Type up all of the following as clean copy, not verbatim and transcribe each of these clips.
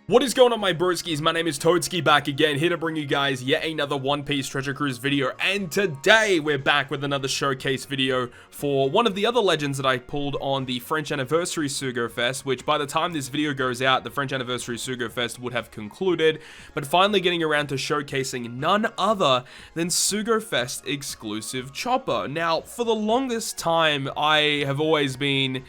What is going on, my broskiis? My name is Toadskii, back again, here to bring you guys yet another One Piece Treasure Cruise video, and today we're back with another showcase video for one of the other legends that I pulled on the French Anniversary Sugo Fest, which by the time this video goes out, the French Anniversary Sugo Fest would have concluded, but finally getting around to showcasing none other than Sugo Fest exclusive Chopper. Now, for the longest time, I have always been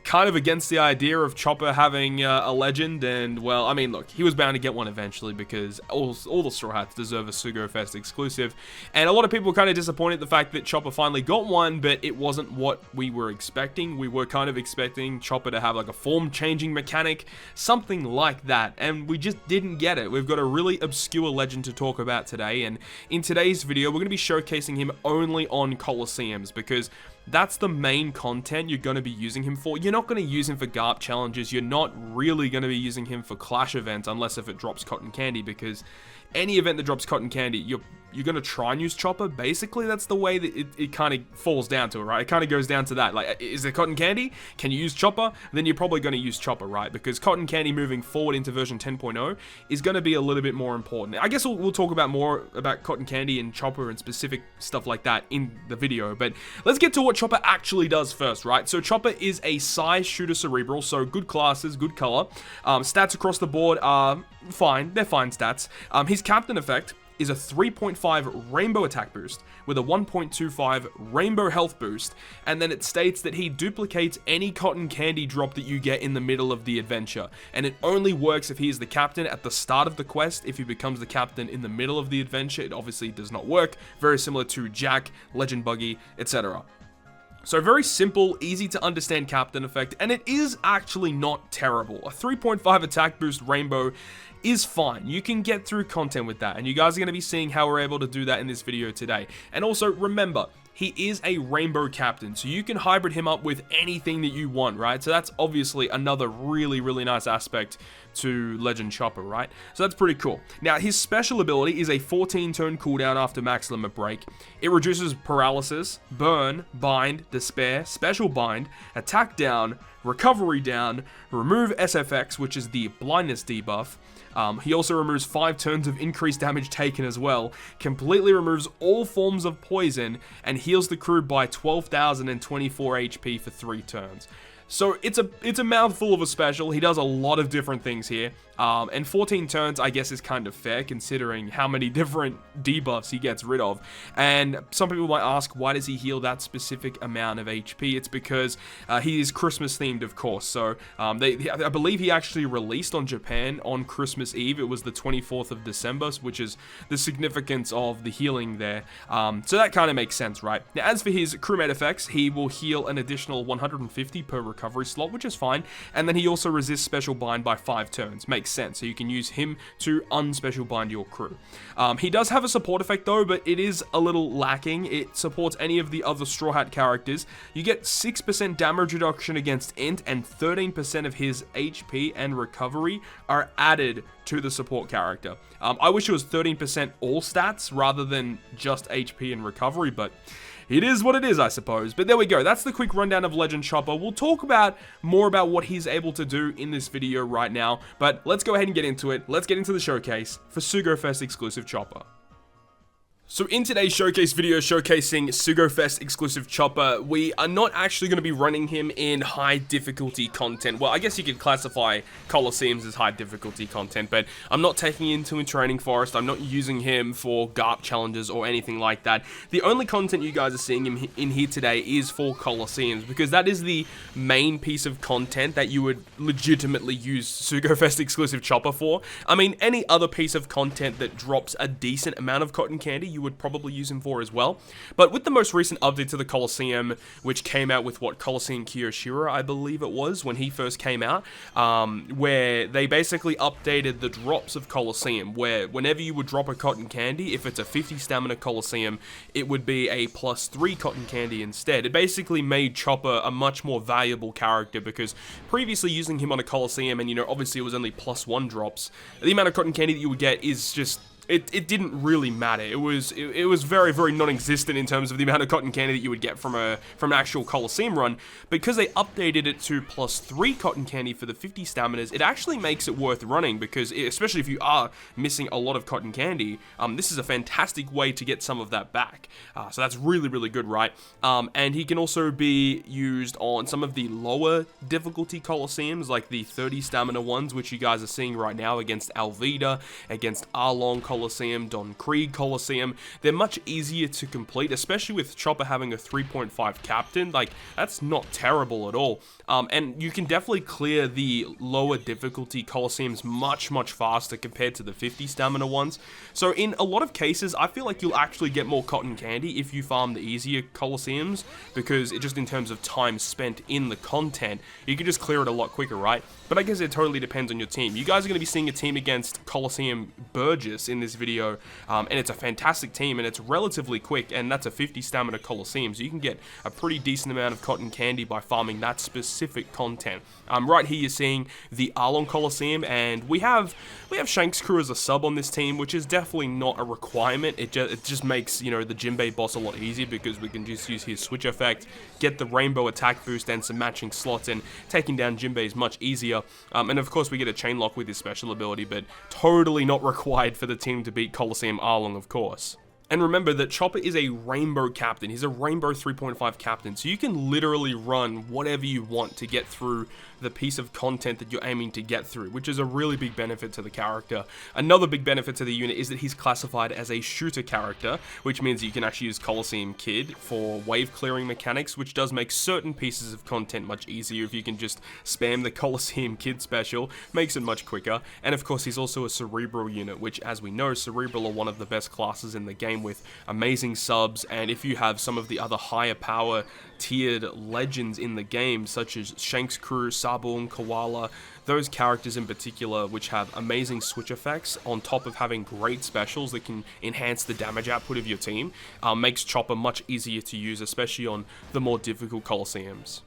kind of against the idea of Chopper having a legend, and well, I mean, look, he was bound to get one eventually because all the Straw Hats deserve a Sugo Fest exclusive, and a lot of people were kind of disappointed at the fact that Chopper finally got one, but it wasn't what we were expecting. We were kind of expecting Chopper to have like a form-changing mechanic, something like that, and we just didn't get it. We've got a really obscure legend to talk about today, and in today's video, we're going to be showcasing him only on Colosseums, because that's the main content you're going to be using him for. You're not going to use him for GARP challenges. You're not really going to be using him for Clash events unless if it drops cotton candy, because any event that drops cotton candy, you're going to try and use Chopper. Basically, that's the way that it kind of falls down to it, right? It kind of goes down to that. Like, is there cotton candy? Can you use Chopper? Then you're probably going to use Chopper, right? Because cotton candy moving forward into version 10.0 is going to be a little bit more important. I guess we'll talk about more about cotton candy and Chopper and specific stuff like that in the video, but let's get to what Chopper actually does first, right? So Chopper is a Psi Shooter Cerebral, so good classes, good color. Stats across the board are fine. They're fine stats. His captain effect is a 3.5 rainbow attack boost with a 1.25 rainbow health boost, and then it states that he duplicates any cotton candy drop that you get in the middle of the adventure, and it only works if he is the captain at the start of the quest. If he becomes the captain in the middle of the adventure, it obviously does not work, very similar to Jack, Legend Buggy, etc. So very simple, easy to understand captain effect, and it is actually not terrible. A 3.5 attack boost rainbow is fine. You can get through content with that, and you guys are going to be seeing how we're able to do that in this video today. And also, remember, he is a rainbow captain, so you can hybrid him up with anything that you want, right? So that's obviously another really, really nice aspect to Legend Chopper, right? So that's pretty cool. Now, his special ability is a 14-turn cooldown after max limit break. It reduces paralysis, burn, bind, despair, special bind, attack down, recovery down, remove SFX, which is the blindness debuff. He also removes 5 turns of increased damage taken as well, completely removes all forms of poison, and heals the crew by 12,024 HP for 3 turns. So it's a mouthful of a special. He does a lot of different things here. And 14 turns, I guess, is kind of fair considering how many different debuffs he gets rid of. And some people might ask, why does he heal that specific amount of HP? It's because he is Christmas themed, of course. So I believe he actually released on Japan on Christmas Eve. It was the 24th of December, which is the significance of the healing there. So that kind of makes sense, right? Now, as for his crewmate effects, he will heal an additional 150 per recovery slot, which is fine. And then he also resists special bind by 5 turns. Makes sense. So you can use him to unspecial bind your crew. He does have a support effect though, but it is a little lacking. It supports any of the other Straw Hat characters. You get 6% damage reduction against int, and 13% of his HP and recovery are added to the support character. I wish it was 13% all stats rather than just HP and recovery, but it is what it is, I suppose. But there we go. That's the quick rundown of Legend Chopper. We'll talk more about what he's able to do in this video right now. But let's go ahead and get into it. Let's get into the showcase for Sugo Fest exclusive Chopper. So in today's showcase video showcasing Sugo Fest exclusive Chopper, we are not actually going to be running him in high difficulty content. Well, I guess you could classify Colosseums as high difficulty content, but I'm not taking him to a training forest. I'm not using him for GARP challenges or anything like that. The only content you guys are seeing him in here today is for Colosseums, because that is the main piece of content that you would legitimately use Sugo Fest exclusive Chopper for. I mean, any other piece of content that drops a decent amount of cotton candy, you would probably use him for as well. But with the most recent update to the Colosseum, which came out with Colosseum Kiyoshira, I believe it was, when he first came out, where they basically updated the drops of Colosseum, where whenever you would drop a cotton candy, if it's a 50 stamina Colosseum, it would be a +3 cotton candy instead. It basically made Chopper a much more valuable character, because previously using him on a Colosseum, and obviously it was only +1 drops, the amount of cotton candy that you would get is just it didn't really matter. It was very, very non-existent in terms of the amount of cotton candy that you would get from an actual Colosseum run. Because they updated it to +3 cotton candy for the 50 staminas, it actually makes it worth running, because especially if you are missing a lot of cotton candy, this is a fantastic way to get some of that back. So that's really, really good, right? And he can also be used on some of the lower difficulty Colosseums, like the 30 stamina ones, which you guys are seeing right now against Alvida, against Arlong Colosseum, Don Krieg Colosseum. They're much easier to complete, especially with Chopper having a 3.5 captain. Like, that's not terrible at all. And you can definitely clear the lower difficulty Colosseums much, much faster compared to the 50 stamina ones. So in a lot of cases, I feel like you'll actually get more cotton candy if you farm the easier Colosseums, because it just in terms of time spent in the content, you can just clear it a lot quicker, right? But I guess it totally depends on your team. You guys are going to be seeing a team against Colosseum Burgess in this video, and it's a fantastic team, and it's relatively quick, and that's a 50 stamina Colosseum, so you can get a pretty decent amount of cotton candy by farming that specific content. Right here you're seeing the Arlong Colosseum, and we have Shank's crew as a sub on this team, which is definitely not a requirement. It just makes, you know, the Jinbei boss a lot easier, because we can just use his switch effect, get the rainbow attack boost and some matching slots, and taking down Jinbei is much easier. And of course we get a chain lock with his special ability, but totally not required for the team to beat Colosseum Arlong, of course. And remember that Chopper is a rainbow captain. He's a rainbow 3.5 captain, so you can literally run whatever you want to get through the piece of content that you're aiming to get through, which is a really big benefit to the character. Another big benefit to the unit is that he's classified as a shooter character, which means you can actually use Colosseum Kid for wave clearing mechanics, which does make certain pieces of content much easier if you can just spam the Colosseum Kid special, makes it much quicker. And of course he's also a Cerebral unit, which, as we know, Cerebral are one of the best classes in the game with amazing subs, and if you have some of the other higher power tiered legends in the game, such as Shank's crew, Sabung, Koala, those characters in particular, which have amazing switch effects on top of having great specials that can enhance the damage output of your team, makes Chopper much easier to use, especially on the more difficult Colosseums.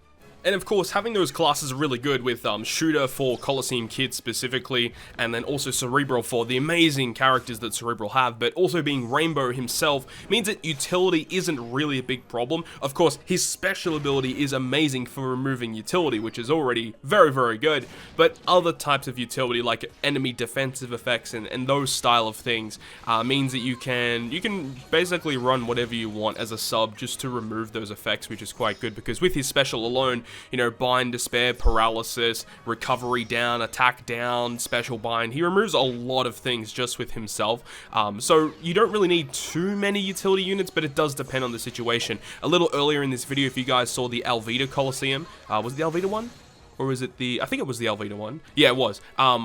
And of course, having those classes are really good with Shooter for Colosseum Kid specifically, and then also Cerebral for the amazing characters that Cerebral have, but also being Rainbow himself means that utility isn't really a big problem. Of course, his special ability is amazing for removing utility, which is already very, very good, but other types of utility like enemy defensive effects and those style of things means that you can basically run whatever you want as a sub just to remove those effects, which is quite good, because with his special alone, you know, bind, despair, paralysis, recovery down, attack down, special bind. He removes a lot of things just with himself. So you don't really need too many utility units, but it does depend on the situation. A little earlier in this video, if you guys saw the Alvida Colosseum, was it the Alvida one? Or was it I think it was the Alvida one. Yeah, it was.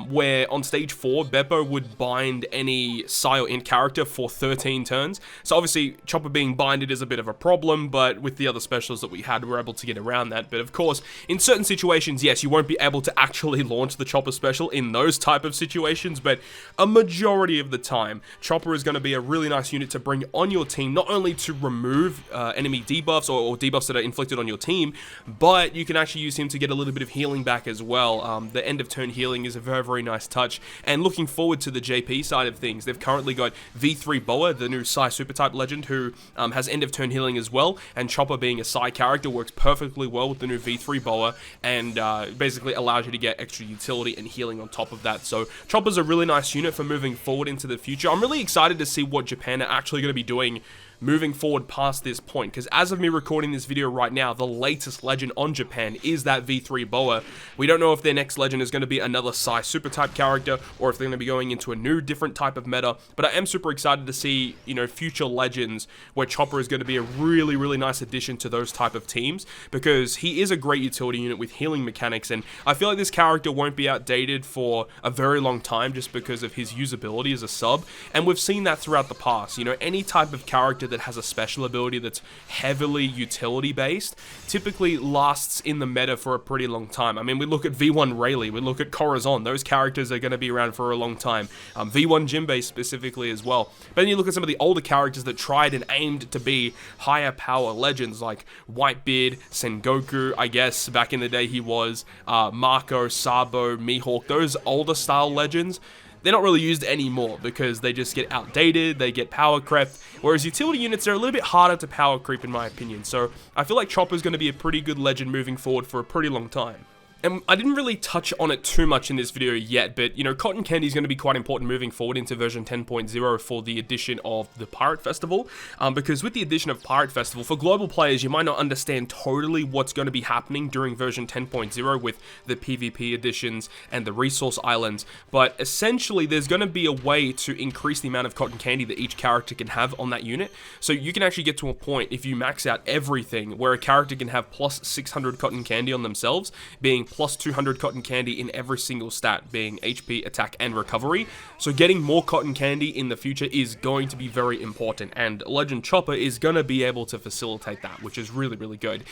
Where on stage 4, Beppo would bind any Psi or Int character for 13 turns. So obviously, Chopper being binded is a bit of a problem, but with the other specials that we had, we were able to get around that. But of course, in certain situations, yes, you won't be able to actually launch the Chopper special in those type of situations, but a majority of the time, Chopper is going to be a really nice unit to bring on your team, not only to remove enemy debuffs or debuffs that are inflicted on your team, but you can actually use him to get a little bit of healing back as well. The end of turn healing is a very, very nice touch. And looking forward to the JP side of things, they've currently got V3 Boa, the new Psi super type legend, who has end of turn healing as well, and Chopper being a Psi character works perfectly well with the new V3 Boa, and basically allows you to get extra utility and healing on top of that. So Chopper's a really nice unit for moving forward into the future. I'm really excited to see what Japan are actually going to be doing moving forward past this point, because as of me recording this video right now, the latest legend on Japan is that V3 Boa. We don't know if their next legend is going to be another Psi super type character, or if they're going to be going into a new different type of meta, but I am super excited to see, you know, future legends where Chopper is going to be a really, really nice addition to those type of teams, because he is a great utility unit with healing mechanics, and I feel like this character won't be outdated for a very long time just because of his usability as a sub, and we've seen that throughout the past. You know, any type of character that has a special ability that's heavily utility based typically lasts in the meta for a pretty long time. I mean, we look at V1 Rayleigh, we look at Corazon, those characters are going to be around for a long time. V1 Jinbei specifically as well. But then you look at some of the older characters that tried and aimed to be higher power legends like Whitebeard, Sengoku, I guess back in the day he was, Marco, Sabo, Mihawk, those older style legends. they're not really used anymore because they just get outdated, they get power crept, whereas utility units are a little bit harder to power creep in my opinion. So I feel like Chopper's going to be a pretty good legend moving forward for a pretty long time. And I didn't really touch on it too much in this video yet, but, you know, Cotton Candy is going to be quite important moving forward into version 10.0 for the addition of the Pirate Festival, because with the addition of Pirate Festival, for global players, you might not understand totally what's going to be happening during version 10.0 with the PvP additions and the resource islands, but essentially there's going to be a way to increase the amount of Cotton Candy that each character can have on that unit, so you can actually get to a point, if you max out everything, where a character can have plus 600 Cotton Candy on themselves, being plus 200 Cotton Candy in every single stat, being HP, attack, and recovery. So getting more Cotton Candy in the future is going to be very important, and Legend Chopper is going to be able to facilitate that, which is really, really good.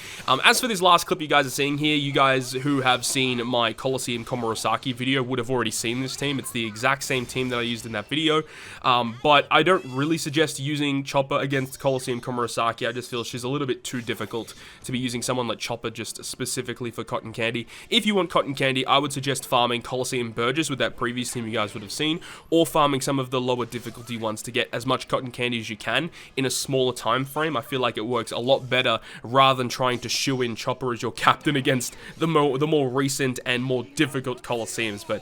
As for this last clip you guys are seeing here, you guys who have seen my Colosseum Komurasaki video would have already seen this team. It's the exact same team that I used in that video, but I don't really suggest using Chopper against Colosseum Komurasaki. I just feel she's a little bit too difficult to be using someone like Chopper just specifically for Cotton Candy. If you want Cotton Candy, I would suggest farming Colosseum Burgess with that previous team you guys would have seen, or farming some of the lower difficulty ones to get as much Cotton Candy as you can in a smaller time frame. I feel like it works a lot better rather than trying to shoe in Chopper as your captain against the more recent and more difficult Colosseums, but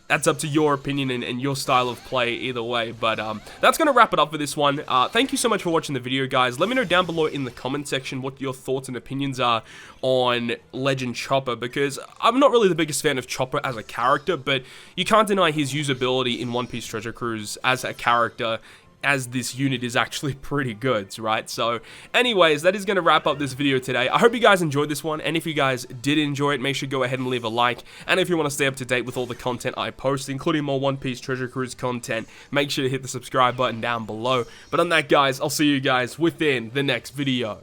that's up to your opinion and your style of play either way. But that's going to wrap it up for this one. Thank you so much for watching the video, guys. Let me know down below in the comment section what your thoughts and opinions are on Legend Chopper, because I'm not really the biggest fan of Chopper as a character, but you can't deny his usability in One Piece Treasure Cruise as a character, as this unit is actually pretty good, right? So anyways, that is going to wrap up this video today. I hope you guys enjoyed this one, and if you guys did enjoy it, make sure to go ahead and leave a like, and if you want to stay up to date with all the content I post, including more One Piece Treasure Cruise content, make sure to hit the subscribe button down below. But on that, guys, I'll see you guys within the next video.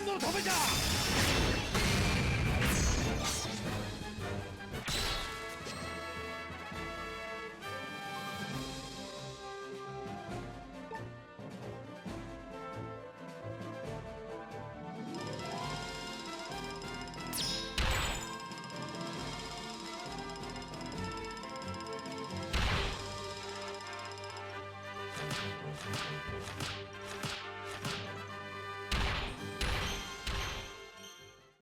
Nuno,